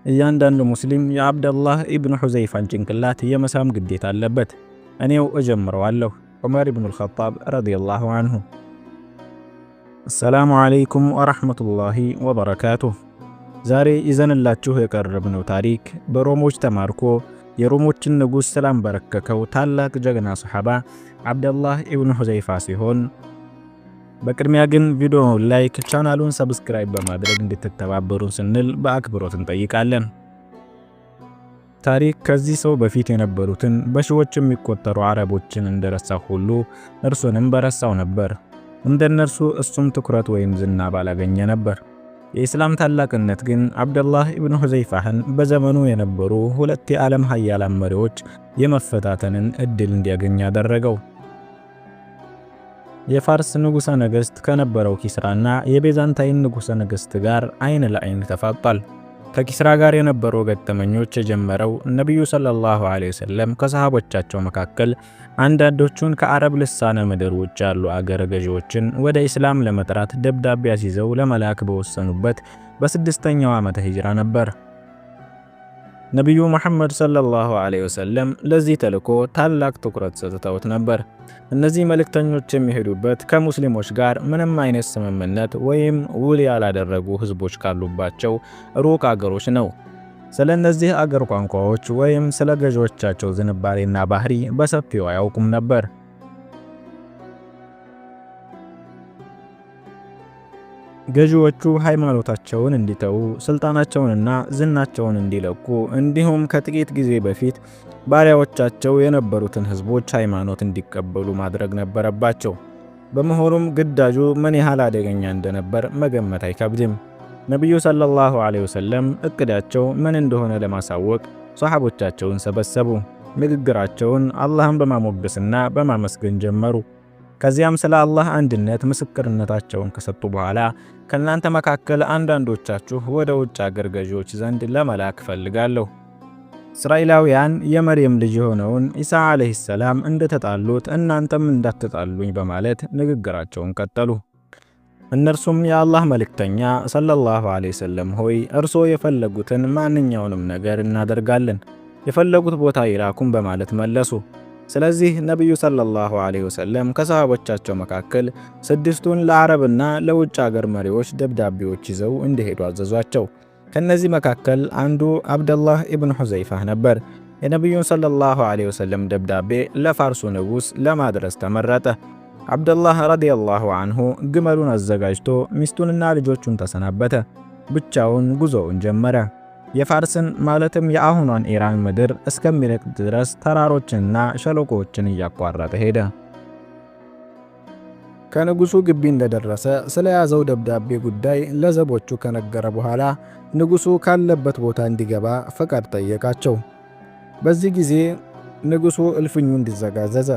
እያንዳንዱ ሙስሊም የአብደላህ ኢብኑ ሑዘይፋን ጭንቅላት የመሳም ግዴታ አለበት። እኔው እጀምረዋለሁ። ዑመር ኢብኑል ኸጣብ ረዲየላሁ አንሁ። አሰላሙ ዓለይኩም ወረሕመቱላሂ ወበረካቱሁ። ዛሬ ይዘንላችሁ የቀረብነው ታሪክ በሮሞች ተማርኮ የሮሞችን ንጉሥ ስላንበረከከው ታላቅ ጀግና ሰሓባ አብደላህ ኢብኑ ሑዘይፋ ሲሆን በቅድሚያ ግን ቪዲዮውን ላይክ፣ ቻናሉን ሰብስክራይብ በማድረግ እንድትተባበሩን ስንል በአክብሮት እንጠይቃለን። ታሪክ ከዚህ ሰው በፊት የነበሩትን በሺዎች የሚቆጠሩ አረቦችን እንደረሳው ሁሉ እርሱንም በረሳው ነበር። እንደነርሱ እሱም ትኩረት ወይም ዝና ባላገኘ ነበር። የኢስላም ታላቅነት ግን አብደላህ ኢብኑ ሑዘይፋህን በዘመኑ የነበሩ ሁለት የዓለም ሀያላን መሪዎች የመፈታተንን እድል እንዲያገኝ ያደረገው። የፋርስ ንጉሠ ነገሥት ከነበረው ኪስራና የቤዛንታይን ንጉሠ ነገሥት ጋር አይን ለአይን ተፋጧል። ከኪስራ ጋር የነበረው ገጠመኞች የጀመረው ነቢዩ ሰለላሁ ዐለይሂ ወሰለም ከሰሃቦቻቸው መካከል አንዳንዶቹን ከአረብ ልሳነ ምድር ውጭ ያሉ አገረ ገዢዎችን ወደ ኢስላም ለመጥራት ደብዳቤ አስይዘው ለመላክ በወሰኑበት በስድስተኛው ዓመተ ሂጅራ ነበር። ነቢዩ መሐመድ ሰለላሁ ዐለይሂ ወሰለም ለዚህ ተልእኮ ታላቅ ትኩረት ሰጥተውት ነበር። እነዚህ መልእክተኞች የሚሄዱበት ከሙስሊሞች ጋር ምንም አይነት ስምምነት ወይም ውል ያላደረጉ ህዝቦች ካሉባቸው ሩቅ አገሮች ነው። ስለ እነዚህ አገር ቋንቋዎች ወይም ስለ ገዢዎቻቸው ዝንባሌና ባህሪ በሰፊው አያውቁም ነበር። ገዢዎቹ ሃይማኖታቸውን እንዲተዉ፣ ስልጣናቸውንና ዝናቸውን እንዲለቁ እንዲሁም ከጥቂት ጊዜ በፊት ባሪያዎቻቸው የነበሩትን ህዝቦች ሃይማኖት እንዲቀበሉ ማድረግ ነበረባቸው። በመሆኑም ግዳጁ ምን ያህል አደገኛ እንደነበር መገመት አይከብድም። ነቢዩ ሰለላሁ ዐለይሂ ወሰለም እቅዳቸው ምን እንደሆነ ለማሳወቅ ሰሃቦቻቸውን ሰበሰቡ። ንግግራቸውን አላህን በማሞገስና በማመስገን ጀመሩ። ከዚያም ስለ አላህ አንድነት ምስክርነታቸውን ከሰጡ በኋላ ከእናንተ መካከል አንዳንዶቻችሁ ወደ ውጭ አገር ገዢዎች ዘንድ ለመላክ ፈልጋለሁ። እስራኤላውያን የመርየም ልጅ የሆነውን ኢሳ ዓለይሂ ሰላም እንደተጣሉት እናንተም እንዳትጣሉኝ በማለት ንግግራቸውን ቀጠሉ። እነርሱም የአላህ መልእክተኛ ሰለላሁ ዐለይሂ ወሰለም ሆይ እርስዎ የፈለጉትን ማንኛውንም ነገር እናደርጋለን፣ የፈለጉት ቦታ ይላኩን በማለት መለሱ። ስለዚህ ነቢዩ ሰለላሁ ዐለይሂ ወሰለም ከሰሃቦቻቸው መካከል ስድስቱን ለአረብና ለውጭ አገር መሪዎች ደብዳቤዎች ይዘው እንዲሄዱ አዘዟቸው። ከነዚህ መካከል አንዱ አብደላህ ኢብኑ ሑዘይፋህ ነበር። የነቢዩን ሰለላሁ ዐለይሂ ወሰለም ደብዳቤ ለፋርሱ ንጉሥ ለማድረስ ተመረጠ። አብደላህ ረዲየላሁ አንሁ ግመሉን አዘጋጅቶ ሚስቱንና ልጆቹን ተሰናበተ። ብቻውን ጉዞውን ጀመረ። የፋርስን ማለትም የአሁኗን ኢራን ምድር እስከሚረቅ ድረስ ተራሮችንና ሸለቆዎችን እያቋረጠ ሄደ። ከንጉሱ ግቢ እንደደረሰ ስለያዘው ደብዳቤ ጉዳይ ለዘቦቹ ከነገረ በኋላ ንጉሱ ካለበት ቦታ እንዲገባ ፈቃድ ጠየቃቸው። በዚህ ጊዜ ንጉሱ እልፍኙ እንዲዘጋዘዘ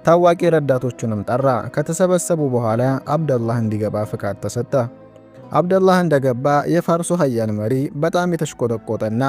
ታዋቂ ረዳቶቹንም ጠራ። ከተሰበሰቡ በኋላ አብደላህ እንዲገባ ፈቃድ ተሰጠ። አብደላህ እንደገባ የፋርሱ ሀያል መሪ በጣም የተሽቆጠቆጠና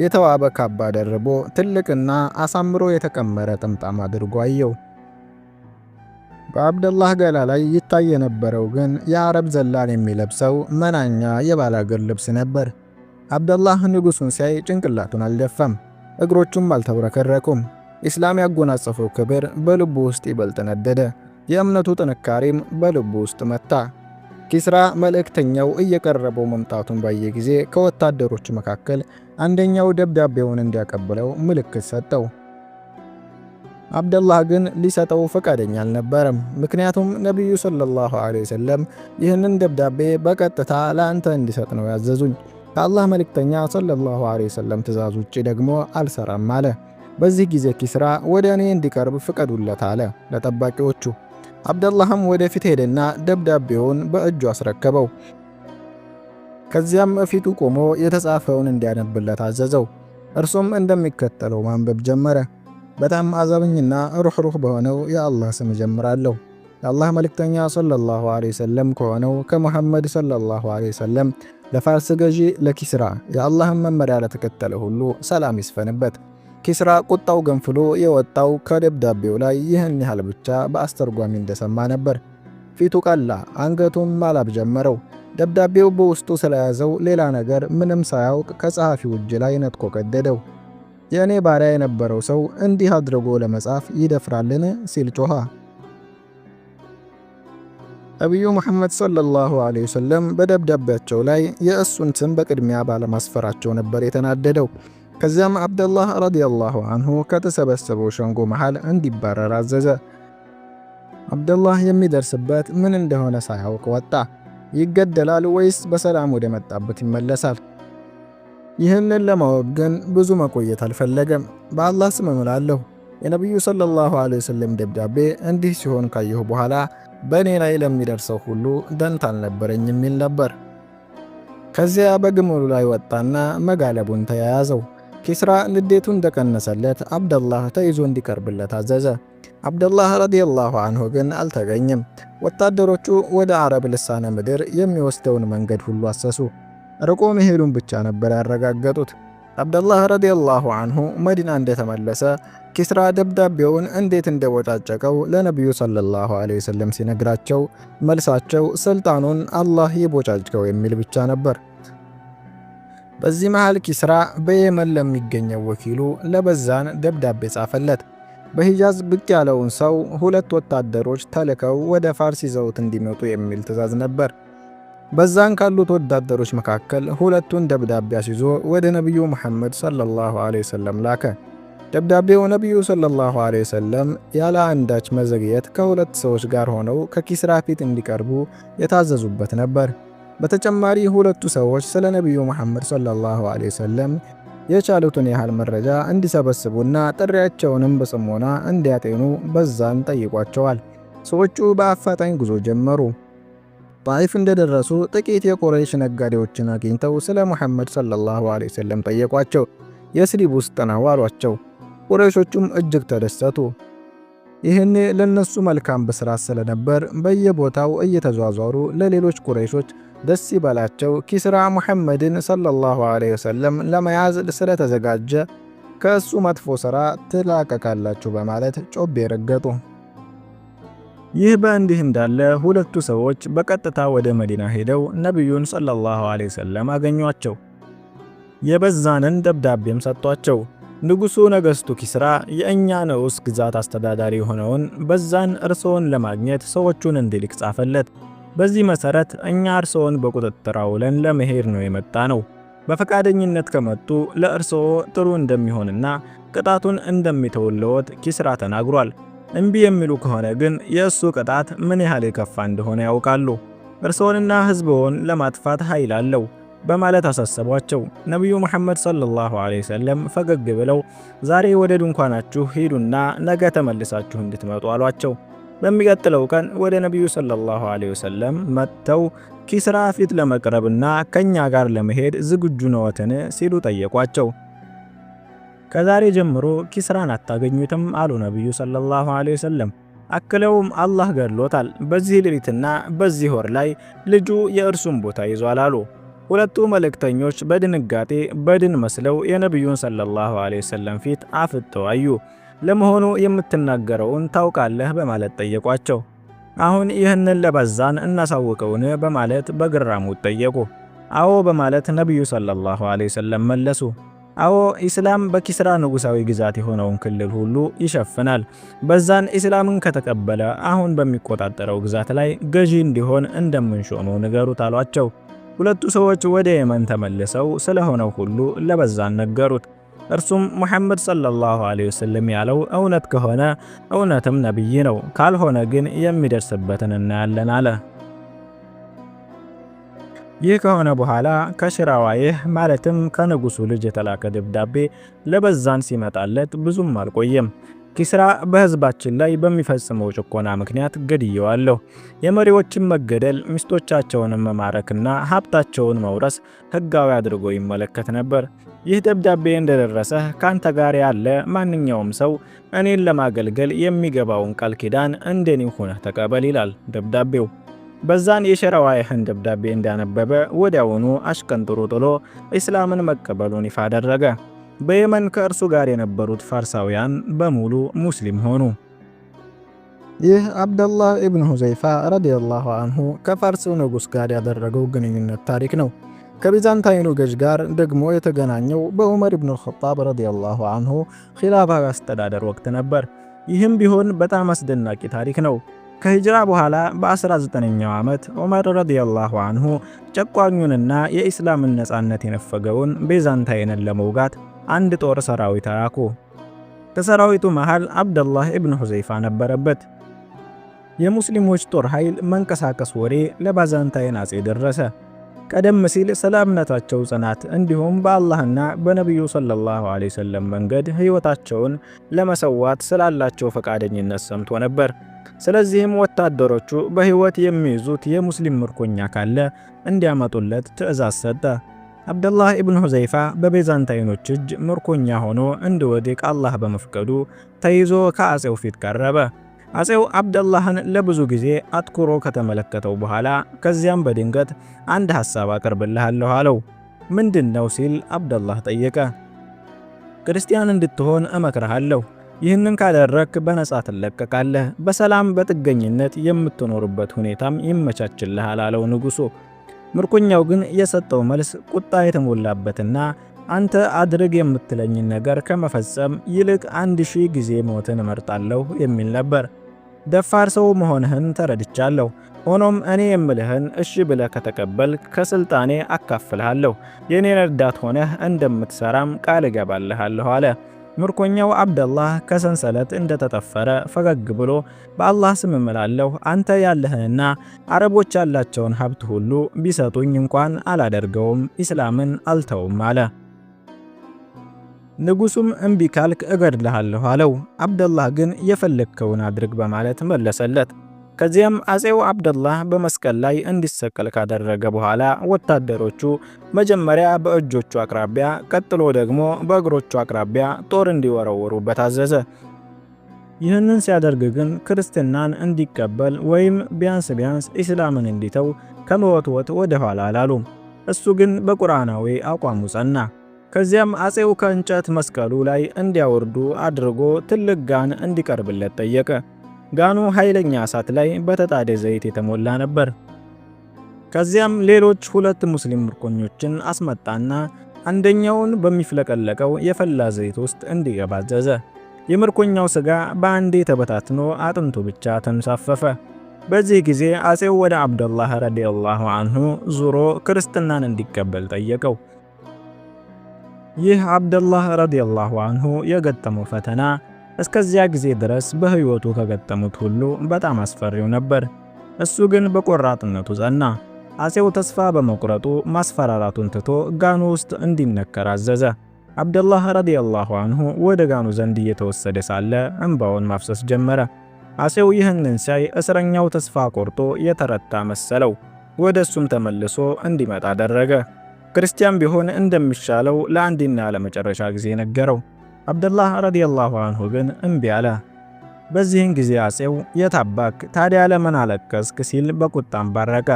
የተዋበ ካባ ደርቦ ትልቅና አሳምሮ የተቀመረ ጥምጣም አድርጎ አየው። በአብደላህ ገላ ላይ ይታይ የነበረው ግን የአረብ ዘላን የሚለብሰው መናኛ የባላገር ልብስ ነበር። አብደላህ ንጉሱን ሲያይ ጭንቅላቱን አልደፋም፣ እግሮቹም አልተብረከረኩም። ኢስላም ያጎናጸፈው ክብር በልቡ ውስጥ ይበልጥ ነደደ። የእምነቱ ጥንካሬም በልቡ ውስጥ መታ። ኪስራ መልእክተኛው እየቀረበው መምጣቱን ባየ ጊዜ ከወታደሮች መካከል አንደኛው ደብዳቤውን እንዲያቀብለው ምልክት ሰጠው። አብደላህ ግን ሊሰጠው ፈቃደኛ አልነበረም። ምክንያቱም ነቢዩ ሰለላሁ ዐለይሂ ወሰለም ይህንን ደብዳቤ በቀጥታ ለአንተ እንዲሰጥ ነው ያዘዙኝ፣ ከአላህ መልእክተኛ ሰለላሁ ዐለይሂ ወሰለም ትእዛዝ ውጪ ደግሞ አልሰራም አለ። በዚህ ጊዜ ኪስራ ወደ እኔ እንዲቀርብ ፍቀዱለት አለ ለጠባቂዎቹ። አብደላህም ወደፊት ሄደና ደብዳቤውን በእጁ አስረከበው። ከዚያም ፊቱ ቆሞ የተጻፈውን እንዲያነብለት አዘዘው። እርሱም እንደሚከተለው ማንበብ ጀመረ። በጣም አዛኝና ሩህሩህ በሆነው የአላህ ስም ጀምራለሁ። የአላህ መልእክተኛ ሰለላሁ ዐለይሂ ወሰለም ከሆነው ከሙሐመድ ሰለላሁ ዐለይሂ ወሰለም ለፋርስ ገዢ ለኪስራ የአላህን መመሪያ ለተከተለ ሁሉ ሰላም ይስፈንበት። ኪስራ ቁጣው ገንፍሎ የወጣው ከደብዳቤው ላይ ይህን ያህል ብቻ በአስተርጓሚ እንደሰማ ነበር። ፊቱ ቀላ፣ አንገቱም ማላብ ጀመረው። ደብዳቤው በውስጡ ስለያዘው ሌላ ነገር ምንም ሳያውቅ ከጸሐፊው እጅ ላይ ነጥቆ ቀደደው። የእኔ ባሪያ የነበረው ሰው እንዲህ አድርጎ ለመጻፍ ይደፍራልን? ሲል ጮኸ። ነቢዩ ሙሐመድ ሰለላሁ ዐለይሂ ወሰለም በደብዳቤያቸው ላይ የእሱን ስም በቅድሚያ ባለማስፈራቸው ነበር የተናደደው። ከዚያም አብደላህ ረዲየላሁ አንሁ ከተሰበሰበው ሸንጎ መሃል እንዲባረር አዘዘ። አብደላህ የሚደርስበት ምን እንደሆነ ሳያውቅ ወጣ። ይገደላል ወይስ በሰላም ወደ መጣበት ይመለሳል? ይህንን ለማወቅ ግን ብዙ መቆየት አልፈለገም። በአላህ ስም እምላለሁ የነቢዩ ሰለላሁ ዐለይሂ ወሰለም ደብዳቤ እንዲህ ሲሆን ካየሁ በኋላ በእኔ ላይ ለሚደርሰው ሁሉ ደንታ አልነበረኝ የሚል ነበር። ከዚያ በግመሉ ላይ ወጣና መጋለቡን ተያያዘው። ኪስራ ንዴቱ እንደቀነሰለት አብደላህ ተይዞ እንዲቀርብለት አዘዘ። አብደላህ ረዲየላሁ አንሁ ግን አልተገኘም። ወታደሮቹ ወደ አረብ ልሳነ ምድር የሚወስደውን መንገድ ሁሉ አሰሱ። ርቆ መሄዱን ብቻ ነበር ያረጋገጡት። አብደላህ ረዲየላሁ አንሁ መዲና እንደተመለሰ ኪስራ ደብዳቤውን እንዴት እንደቦጫጨቀው ለነቢዩ ሰለላሁ ዐለይሂ ወሰለም ሲነግራቸው መልሳቸው ስልጣኑን አላህ ይቦጫጭቀው የሚል ብቻ ነበር። በዚህ መሃል ኪስራ በየመን ለሚገኘው ወኪሉ ለበዛን ደብዳቤ ጻፈለት። በሂጃዝ ብቅ ያለውን ሰው 2 ወታደሮች ተልከው ወደ ፋርስ ይዘውት እንዲመጡ የሚል ትእዛዝ ነበር። በዛን ካሉት ወታደሮች መካከል 2ቱን ደብዳቤ አስይዞ ወደ ነቢዩ ሙሐመድ ሰለላሁ ዐለይሂ ወሰለም ላከ። ደብዳቤው ነቢዩ ሰለላሁ ዐለይሂ ወሰለም ያለ አንዳች መዘግየት ከ2 ሰዎች ጋር ሆነው ከኪስራ ፊት እንዲቀርቡ የታዘዙበት ነበር። በተጨማሪ 2ቱ ሰዎች ስለ ነቢዩ ሙሐመድ ሰለላሁ ዐለይሂ ወሰለም የቻሉትን ያህል መረጃ እንዲሰበስቡና ጥሪያቸውንም በጽሞና እንዲያጤኑ በዛን ጠይቋቸዋል። ሰዎቹ በአፋጣኝ ጉዞ ጀመሩ። ጣይፍ እንደደረሱ ጥቂት የቁረይሽ ነጋዴዎችን አግኝተው ስለ ሙሐመድ ሰለላሁ ዐለይሂ ወሰለም ጠየቋቸው። የስሪብ ውስጥ ነው አሏቸው። ቁረይሾቹም እጅግ ተደሰቱ። ይህኔ ለነሱ መልካም ብስራት ስለነበር በየቦታው እየተዟዟሩ ለሌሎች ቁረይሾች ደስ ይበላቸው፣ ኪስራ ሙሐመድን ሰለላሁ ዐለይሂ ወሰለም ለመያዝ ስለተዘጋጀ ከእሱ መጥፎ ሥራ ትላቀቃላችሁ በማለት ጮቤ ረገጡ። ይህ በእንዲህ እንዳለ 2ቱ ሰዎች በቀጥታ ወደ መዲና ሄደው ነቢዩን ሰለላሁ ዐለይሂ ወሰለም አገኟቸው። የበዛንን ደብዳቤም ሰጧቸው። ንጉሡ ነገሥቱ ኪስራ የእኛ ንዑስ ግዛት አስተዳዳሪ የሆነውን በዛን እርስዎን ለማግኘት ሰዎቹን እንዲልክ ጻፈለት። በዚህ መሠረት እኛ እርስዎን በቁጥጥር አውለን ለመሄድ ነው የመጣ ነው። በፈቃደኝነት ከመጡ ለእርስዎ ጥሩ እንደሚሆንና ቅጣቱን እንደሚተውልዎት ኪስራ ተናግሯል። እምቢ የሚሉ ከሆነ ግን የእሱ ቅጣት ምን ያህል የከፋ እንደሆነ ያውቃሉ። እርስዎንና ሕዝብዎን ለማጥፋት ኃይል አለው በማለት አሳሰቧቸው። ነቢዩ ሙሐመድ ሰለላሁ ዐለይሂ ወሰለም ፈገግ ብለው ዛሬ ወደ ድንኳናችሁ ሂዱና ነገ ተመልሳችሁ እንድትመጡ አሏቸው። በሚቀጥለው ቀን ወደ ነቢዩ ሰለላሁ ዐለይሂ ወሰለም መጥተው ኪስራ ፊት ለመቅረብና ከኛ ጋር ለመሄድ ዝግጁ ነዎትን ሲሉ ጠየቋቸው። ከዛሬ ጀምሮ ኪስራን አታገኙትም አሉ ነቢዩ ሰለላሁ ዐለይሂ ወሰለም። አክለውም አላህ ገድሎታል፣ በዚህ ሌሊትና በዚህ ወር ላይ ልጁ የእርሱን ቦታ ይዟል አሉ። 2ቱ መልእክተኞች በድንጋጤ በድን መስለው የነቢዩን ሰለላሁ ዐለይሂ ወሰለም ፊት አፍጥተው አዩ። ለመሆኑ የምትናገረውን ታውቃለህ በማለት ጠየቋቸው። አሁን ይህንን ለበዛን እናሳውቀውን በማለት በግራሙት ጠየቁ። አዎ በማለት ነቢዩ ሰለላሁ ዐለይሂ ወሰለም መለሱ። አዎ ኢስላም በኪስራ ንጉሳዊ ግዛት የሆነውን ክልል ሁሉ ይሸፍናል። በዛን ኢስላምን ከተቀበለ አሁን በሚቆጣጠረው ግዛት ላይ ገዢ እንዲሆን እንደምንሾመው ንገሩት አሏቸው። 2ቱ ሰዎች ወደ የመን ተመልሰው ስለሆነው ሁሉ ለበዛን ነገሩት። እርሱም ሙሐመድ ሰለላሁ ዐለይሂ ወሰለም ያለው እውነት ከሆነ እውነትም ነብይ ነው፣ ካልሆነ ግን የሚደርስበትን እናያለን አለ። ይህ ከሆነ በኋላ ከሽራዋይህ ማለትም ከንጉሱ ልጅ የተላከ ደብዳቤ ለበዛን ሲመጣለት ብዙም አልቆየም። ኪስራ በህዝባችን ላይ በሚፈጽመው ጭቆና ምክንያት ገድየዋለሁ። የመሪዎችን መገደል፣ ሚስቶቻቸውን መማረክና ሀብታቸውን መውረስ ህጋዊ አድርጎ ይመለከት ነበር። ይህ ደብዳቤ እንደደረሰህ ካንተ ጋር ያለ ማንኛውም ሰው እኔን ለማገልገል የሚገባውን ቃል ኪዳን እንደኔው ሆነህ ተቀበል ይላል ደብዳቤው። በዛን የሸራዋይህን ደብዳቤ እንዳነበበ ወዲያውኑ አሽቀንጥሮ ጥሎ እስላምን መቀበሉን ይፋ አደረገ። በየመን ከእርሱ ጋር የነበሩት ፋርሳውያን በሙሉ ሙስሊም ሆኑ። ይህ አብደላህ ኢብኑ ሁዘይፋ ረዲየላሁ አንሁ ከፋርስ ንጉሥ ጋር ያደረገው ግንኙነት ታሪክ ነው። ከቢዛንታይኑ ገዥ ጋር ደግሞ የተገናኘው በዑመር ኢብኑ አልኸጣብ ረዲየላሁ አንሁ ኺላፋዊ አስተዳደር ወቅት ነበር። ይህም ቢሆን በጣም አስደናቂ ታሪክ ነው። ከሂጅራ በኋላ በ19ኛው ዓመት ዑመር ረዲየላሁ አንሁ ጨቋኙንና የኢስላምን ነጻነት የነፈገውን ቤዛንታይንን ለመውጋት አንድ ጦር ሰራዊት አላኩ። ከሰራዊቱ መሃል አብደላህ ኢብኑ ሁዘይፋ ነበረበት። የሙስሊሞች ጦር ኃይል መንቀሳቀስ ወሬ ለባዛንታይን አጼ ደረሰ። ቀደም ሲል ስለ እምነታቸው ጽናት እንዲሁም በአላህና በነቢዩ ሰለላሁ ዐለይሂ ወሰለም መንገድ ሕይወታቸውን ለመሰዋት ስላላቸው ፈቃደኝነት ሰምቶ ነበር። ስለዚህም ወታደሮቹ በሕይወት የሚይዙት የሙስሊም ምርኮኛ ካለ እንዲያመጡለት ትዕዛዝ ሰጠ። አብደላህ ኢብኑ ሁዘይፋ በቤዛንታይኖች እጅ ምርኮኛ ሆኖ እንዲወድቅ አላህ በመፍቀዱ ተይዞ ከአጼው ፊት ቀረበ። አጼው አብደላህን ለብዙ ጊዜ አትኩሮ ከተመለከተው በኋላ ከዚያም በድንገት አንድ ሐሳብ አቀርብልሃለሁ አለው። ምንድነው ሲል አብደላህ ጠየቀ። ክርስቲያን እንድትሆን እመክርሃለሁ። ይህንን ካደረክ በነጻ ትለቀቃለህ፣ በሰላም በጥገኝነት የምትኖርበት ሁኔታም ይመቻችልሃል አለው ንጉሡ። ምርኮኛው ግን የሰጠው መልስ ቁጣ የተሞላበትና አንተ አድርግ የምትለኝን ነገር ከመፈጸም ይልቅ 1000 ጊዜ ሞትን እመርጣለሁ የሚል ነበር። ደፋር ሰው መሆንህን ተረድቻለሁ። ሆኖም እኔ የምልህን እሺ ብለህ ከተቀበልክ ከስልጣኔ አካፍልሃለሁ፣ የኔ ረዳት ሆነህ እንደምትሰራም ቃል እገባልሃለሁ አለ። ምርኮኛው አብደላህ ከሰንሰለት እንደተጠፈረ ፈገግ ብሎ በአላህ ስም እምላለሁ አንተ ያለህንና አረቦች ያላቸውን ሀብት ሁሉ ቢሰጡኝ እንኳን አላደርገውም፣ ኢስላምን አልተውም አለ። ንጉሱም እምቢ ካልክ እገድልሃለሁ አለው። አብደላህ ግን የፈለግከውን አድርግ በማለት መለሰለት። ከዚያም አጼው አብደላህ በመስቀል ላይ እንዲሰቀል ካደረገ በኋላ ወታደሮቹ መጀመሪያ በእጆቹ አቅራቢያ ቀጥሎ ደግሞ በእግሮቹ አቅራቢያ ጦር እንዲወረወሩበት አዘዘ። ይህንን ሲያደርግ ግን ክርስትናን እንዲቀበል ወይም ቢያንስ ኢስላምን እንዲተው ከመወትወት ወደ ኋላ አላሉም። እሱ ግን በቁርአናዊ አቋሙ ጸና። ከዚያም አጼው ከእንጨት መስቀሉ ላይ እንዲያወርዱ አድርጎ ትልቅ ጋን እንዲቀርብለት ጠየቀ። ጋኑ ኃይለኛ እሳት ላይ በተጣደ ዘይት የተሞላ ነበር። ከዚያም ሌሎች 2 ሙስሊም ምርኮኞችን አስመጣና አንደኛውን በሚፍለቀለቀው የፈላ ዘይት ውስጥ እንዲገባ አዘዘ። የምርኮኛው ስጋ በአንዴ ተበታትኖ አጥንቱ ብቻ ተንሳፈፈ። በዚህ ጊዜ አጼው ወደ አብደላህ ረዲየላሁ አንሁ ዙሮ ክርስትናን እንዲቀበል ጠየቀው። ይህ አብደላህ ረዲየላሁ አንሁ የገጠመው ፈተና እስከዚያ ጊዜ ድረስ በህይወቱ ከገጠሙት ሁሉ በጣም አስፈሪው ነበር። እሱ ግን በቆራጥነቱ ጸና። አጼው ተስፋ በመቁረጡ ማስፈራራቱን ትቶ ጋኑ ውስጥ እንዲነከር አዘዘ። አብደላህ ረዲየላሁ አንሁ ወደ ጋኑ ዘንድ እየተወሰደ ሳለ እንባውን ማፍሰስ ጀመረ። አጼው ይህንን ሲያይ እስረኛው ተስፋ ቆርጦ የተረታ መሰለው። ወደ እሱም ተመልሶ እንዲመጣ አደረገ። ክርስቲያን ቢሆን እንደሚሻለው ለአንድና ለመጨረሻ ጊዜ ነገረው። አብደላህ ረዲየላሁ አንሁ ግን እምቢ አለ። በዚህን ጊዜ አጼው የታባክ ታዲያ ለምን አለቀስክ ሲል በቁጣም ባረቀ።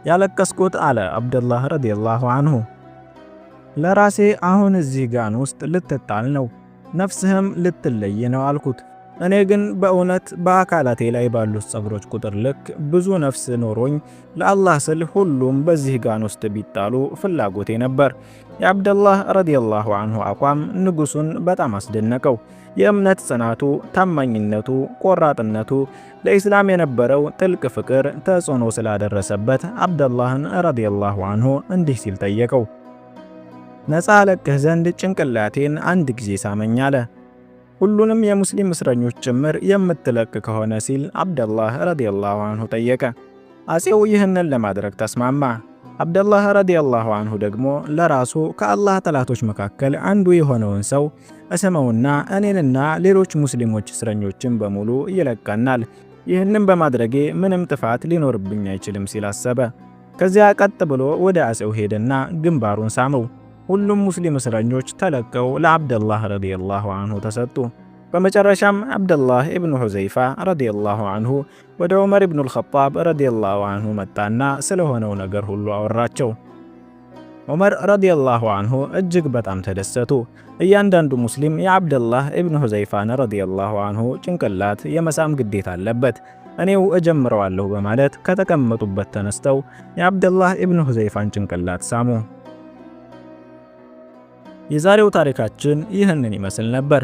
ያለቀስኩት አለ አብደላህ ረዲየላሁ አንሁ ለራሴ አሁን እዚህ ጋን ውስጥ ልትጣል ነው፣ ነፍስህም ልትለይ ነው አልኩት። እኔ ግን በእውነት በአካላቴ ላይ ባሉት ጸጉሮች ቁጥር ልክ ብዙ ነፍስ ኖሮኝ ለአላህ ስል ሁሉም በዚህ ጋን ውስጥ ቢጣሉ ፍላጎቴ ነበር። የአብደላህ ረዲየላሁ አንሁ አቋም ንጉሱን በጣም አስደነቀው። የእምነት ጽናቱ፣ ታማኝነቱ፣ ቆራጥነቱ፣ ለኢስላም የነበረው ጥልቅ ፍቅር ተጽዕኖ ስላደረሰበት አብደላህን ረዲየላሁ አንሁ እንዲህ ሲል ጠየቀው። ነፃ ለቅህ ዘንድ ጭንቅላቴን አንድ ጊዜ ሳመኝ አለ። ሁሉንም የሙስሊም እስረኞች ጭምር የምትለቅ ከሆነ ሲል አብደላህ ረዲየላሁ አንሁ ጠየቀ። አጼው ይህንን ለማድረግ ተስማማ። አብደላህ ረዲየላሁ አንሁ ደግሞ ለራሱ ከአላህ ጠላቶች መካከል አንዱ የሆነውን ሰው እሰመውና እኔንና ሌሎች ሙስሊሞች እስረኞችን በሙሉ ይለቀናል፣ ይህንን በማድረጌ ምንም ጥፋት ሊኖርብኝ አይችልም ሲል አሰበ። ከዚያ ቀጥ ብሎ ወደ አጼው ሄደና ግንባሩን ሳመው። ሁሉም ሙስሊም እስረኞች ተለቀው ለአብደላህ ረዲየላሁ አንሁ ተሰጡ። በመጨረሻም አብደላህ ኢብኑ ሁዘይፋ ረዲየላሁ አንሁ ወደ ዑመር ኢብኑ አልኸጣብ ረዲየላሁ አንሁ መጣና ስለሆነው ነገር ሁሉ አወራቸው። ዑመር ረዲየላሁ አንሁ እጅግ በጣም ተደሰቱ። እያንዳንዱ ሙስሊም የአብደላህ ኢብኑ ሁዘይፋን ረዲየላሁ አንሁ ጭንቅላት የመሳም ግዴታ አለበት፣ እኔው እጀምረዋለሁ በማለት ከተቀመጡበት ተነስተው የአብደላህ ኢብኑ ሁዘይፋን ጭንቅላት ሳሙ። የዛሬው ታሪካችን ይህንን ይመስል ነበር።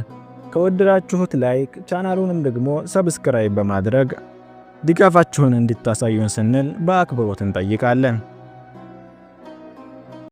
ከወደዳችሁት ላይክ፣ ቻናሉንም ደግሞ ሰብስክራይብ በማድረግ ድጋፋችሁን እንድታሳዩን ስንል በአክብሮት እንጠይቃለን።